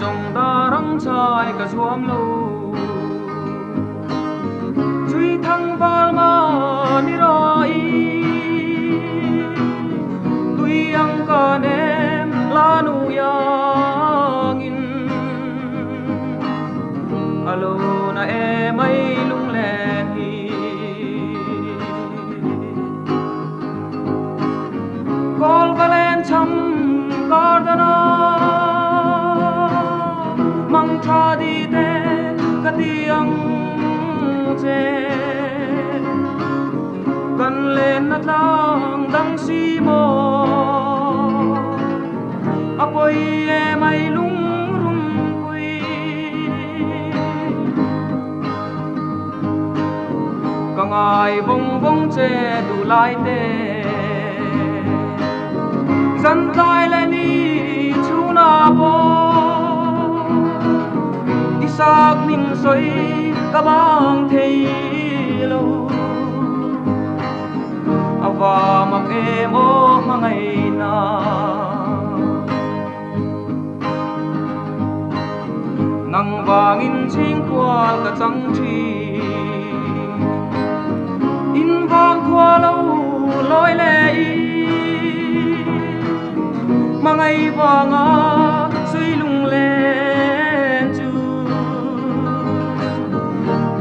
nong darang chai ka zuam lo chui thang bal ma ni roi tui ang ka nem la nu yang in alo na e mai lung len hi kol valen cham gardana mang tha di te katiang che kan len na tlang dang si mo apoi e mai lung rum kui kangai bong bong che du lai te dân lai lên đi chú na bo đi sắc mình xoay các bang thấy lâu và mặc em ô mà ngày na nang vàng in chinh qua cả trăng chi in vàng qua lâu lối lệ mà ngày vàng á suy lung lên chu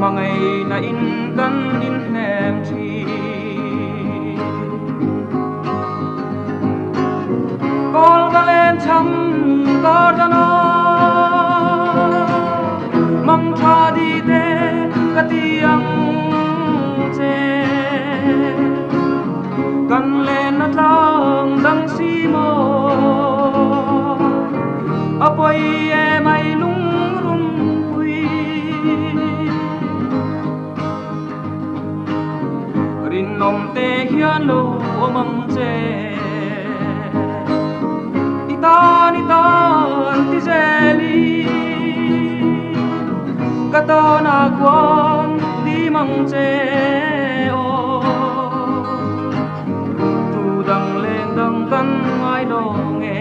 mà ngày na in căn in hem chi con ga lên chăm có ra nó mang tha đi te cả tiang che căn lên nát lang đằng si mo apoi e mai lung rum kui rin nom te hian lo mang che itan ti zeli katona kwan di mang che o tu dang lên dang kan ngai do nghe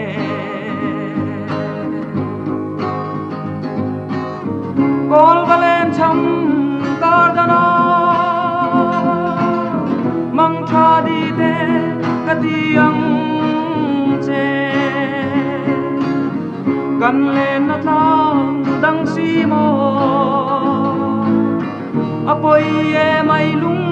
kol valen cham gardana mang tha di te katiang che kan lên na tlang dang si mo apoi e mai lung